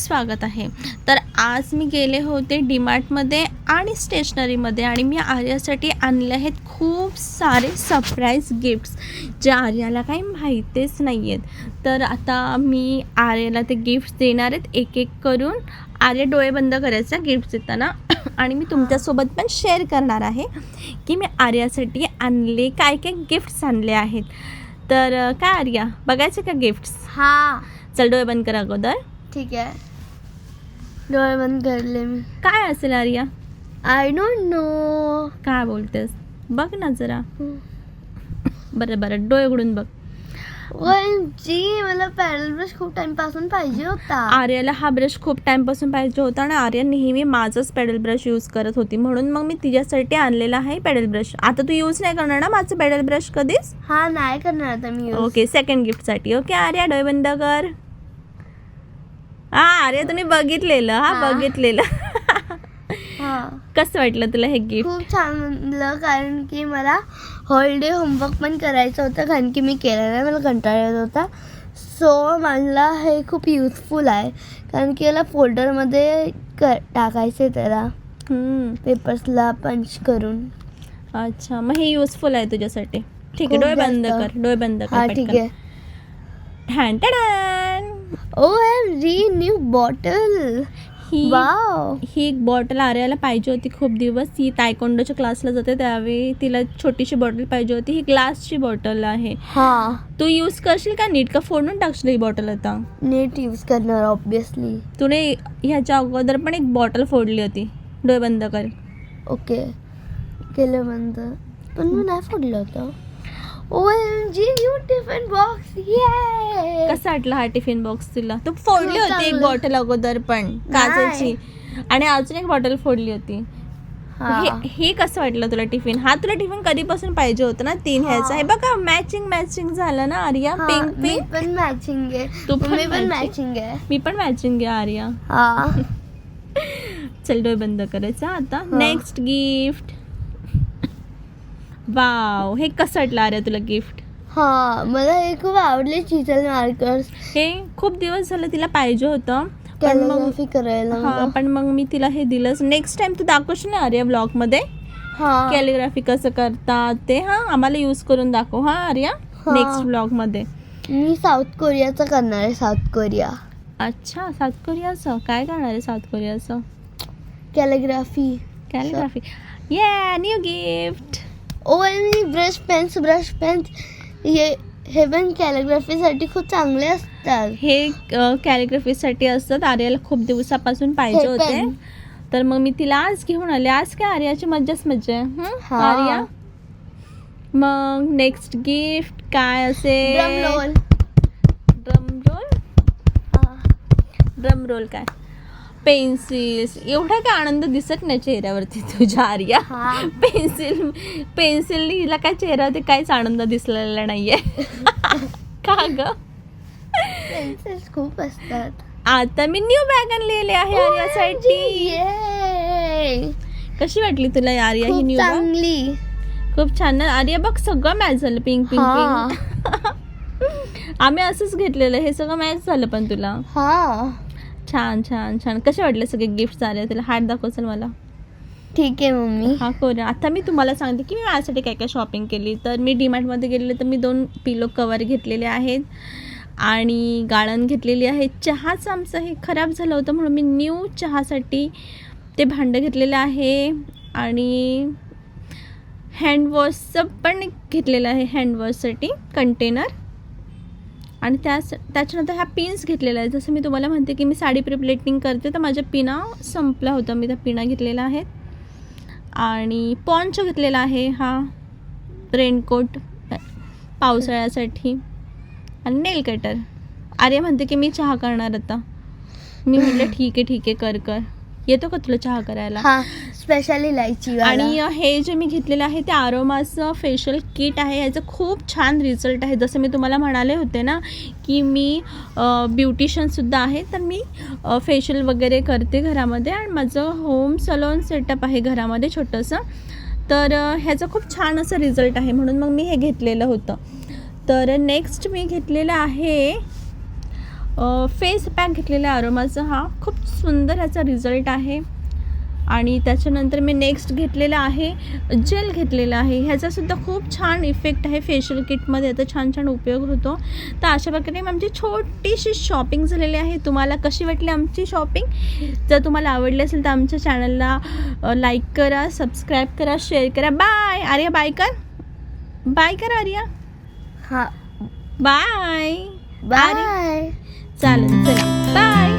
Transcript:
स्वागत आहे. तर आज मी गेले होते डीमार्टमध्ये आणि स्टेशनरीमध्ये आणि मी आर्यासाठी आणले आहेत खूप सारे सरप्राईज गिफ्ट्स जे आर्याला काही माहितीच नाही आहेत. तर आता मी आर्याला ते गिफ्ट्स देणार आहेत एक एक करून. आर्या डोळे बंद करायचा गिफ्ट्स देताना आणि मी तुमच्यासोबत पण शेअर करणार आहे की मी आर्यासाठी आणले काय काय गिफ्ट्स आणले आहेत. तर काय आर्या बघायचे का गिफ्ट्स? हाँ चल डोळे बंद कर अगोदर. ठीक है, डोळे बंद करले मी. काय असेल आर्या? I don't know. काय बोलतेस? बघ ना जरा. बरं बरं डोळे उघडून बघ. जी मला पॅडल ब्रश खूप टाइम पासून पाहिजे होता. आर्याला हा ब्रश खूप टाइमपासून पाहिजे होता आणि आर्या नेहमी माझंच पॅडल ब्रश यूज करत होती म्हणून मग मी तिच्यासाठी आणलेला आहे पॅडल ब्रश. आता तू यूज नाही करणार ना माझं पॅडल ब्रश कधीच? हा नाही करणार आता मी use. ओके सेकंड गिफ्टसाठी. ओके आर्या डोळे बंद कर. हा आर्या तुम्ही बघितलेलं. हा. बघितलेलं. हा कसं वाटलं तुला हे गिफ्ट? खूप छान म्हणलं कारण की मला हॉलिडे होमवर्क पण करायचं होतं कारण की मी केलं नाही, मला कंटाळा येत होता. सो मला हे खूप युजफुल आहे कारण की मला फोल्डरमध्ये टाकायचं आहे त्याला पेपर्सला पंच करून. अच्छा मग हे युजफुल आहे तुझ्यासाठी. ठीक आहे डोळे बंद कर. डोळे बंद कर. हा ठीक आहे. ठॅन टॅन. OMG new bottle. वाव ही एक बॉटल आर्याला पाहिजे होती खूप दिवस. ही तायकोंडोच्या क्लासला जाते त्यावेळी तिला छोटीशी बॉटल पाहिजे होती. ही ग्लासची बॉटल आहे. हा तू यूज करशील का नीट का फोडून टाकशील ही बॉटल? आता नीट यूज करणार ऑब्विसली. तूने ह्याच्या अगोदर पण एक बॉटल फोडली होती. डोळे बंद कर. ओके केलं बंद पण मी नाही फोडलं होतं. OMG new tiffin box. ये कसा वाटला हा टिफिन बॉक्स तुला? तू फोडली खूप होती एक चांगलं. बॉटल अगोदर पण काचेची आणि अजून एक बॉटल फोडली होती. हे कसं वाटलं तुला टिफिन? हा तुला टिफिन कधीपासून पाहिजे होतं ना? 3 ह्याचा. हे बघा मॅचिंग झालं ना आर्या. पिंक मी पिंक. पण मॅचिंग आहे. तू पण मी पण matching? मॅचिंग आहे. मी पण मॅचिंग आहे आर्या. हा चल डोळे बंद करायचा आता. Next gift. वाव हे कसं वाटलं आर्या तुला गिफ्ट? हा मला हे खूप आवडले चिजल मार्कर्स. हे खूप दिवस झालं तिला पाहिजे होतं कॅलिग्राफी करायला हा मला. पण मग मी तिला हे दिलंच. नेक्स्ट टाइम तू दाखवशील ना आर्या ब्लॉग मध्ये हा कॅलिग्राफी कसं करतात ते. हा आम्हाला यूज करून दाखव हा आर्या नेक्स्ट ब्लॉग मध्ये. मी साऊथ कोरियाचं करणार आहे. साऊथ कोरिया अच्छा साऊथ कोरियाचं काय करणार आहे? साऊथ कोरियाचं कॅलिग्राफी. कॅलिग्राफी. ये new gift. OMG brush pens हे पण कॅलिग्राफीसाठी खूप चांगले असतात. हे कॅलिग्राफीसाठी असतात. आर्याला खूप दिवसापासून पाहिजे हे होते पण. तर मग मी तिला आज घेऊन आले. आज काय आर्याची मज्जाच मज्जा आहे. हा. आर्या मग नेक्स्ट गिफ्ट काय असेल? Drum roll. ड्रम रोल काय? पेन्सिल्स. एवढा काय आनंद दिसत नाही चेहऱ्यावरती तुझ्या आर्या. पेन्सिलने हिला काय चेहऱ्यावरती काहीच आनंद दिसलेला नाहीये. का ग? पेन्सिल्स खूप असतात. आता मी न्यू बॅग आणलेली आहे आर्यासाठी. ये कशी वाटली तुला आर्या ही खूप न्यू बॅग? चांगली. खूप छान ना आर्या. बघ सगळं मॅच झालं. पिंक पिंक हा. पिंक. आम्ही असंच घेतलेलं. हे सगळं मॅच झालं पण तुला. हा छान छान छान. कसे वाटले सगळे गिफ्ट आले तुला? हात दाखव चल मला. ठीक आहे मम्मी. हा कोरिया. आता मी तुम्हाला सांगते की मी माझ्यासाठी काय काय शॉपिंग केली. तर मी डीमार्टमध्ये गेलेले तर मी 2 पिलो कवर घेतलेले आहेत आणि गाळण घेतलेली आहे. चहाचं आमचं हे खराब झालं होतं म्हणून मी न्यू चहासाठी ते भांडं घेतलेलं आहे आणि हँडवॉशचं पण घेतलेलं आहे. हँडवॉशसाठी कंटेनर आणि त्याच्यानंतर ह्या पिन्स घेतलेल्या आहेत. जसं मी तुम्हाला म्हणते की मी साडी प्रिप्लेटिंग करते तर माझ्या पिना संपला होता. मी त्या पिना घेतलेल्या आहेत आणि पॉन्चो घेतलेला आहे. हा रेनकोट पावसाळ्यासाठी आणि नेल कटर. आर्या म्हणते की मी चहा करणार आता. मी म्हटलं ठीक आहे कर. येतो का तुला चहा करायला? हा स्पेशल इलायची. आणि हे जे मी घेतलेलं आहे ते आरोमाचं फेशियल किट आहे. याचं खूप छान रिझल्ट आहे. जसं मी तुम्हाला म्हणाले होते ना की मी ब्युटिशियनसुद्धा आहे तर मी फेशियल वगैरे करते घरामध्ये आणि माझं होम सलॉन सेटअप आहे घरामध्ये छोटंसं. तर ह्याचं खूप छान असं रिझल्ट आहे म्हणून मग मी हे घेतलेलं होतं. तर नेक्स्ट मी घेतलेलं आहे फेस पॅक घेतलेला आहे अरोमाचा. हा खूप सुंदर ह्याचा रिझल्ट आहे. आणि त्याच्यानंतर मी नेक्स्ट घेतलेला आहे जेल घेतलेला आहे. ह्याचासुद्धा खूप छान इफेक्ट आहे फेशियल किटमध्ये. याचा छान छान उपयोग होतो. तर अशा प्रकारे आमची छोटीशी शॉपिंग झालेली आहे. तुम्हाला कशी वाटली आमची शॉपिंग? जर तुम्हाला आवडली असेल तर आमच्या चॅनलला लाईक करा, सबस्क्राईब करा, शेअर करा. बाय आर्या, बाय कर, बाय कर आर्या. हां, बाय बाय. चालेल, चला बाय.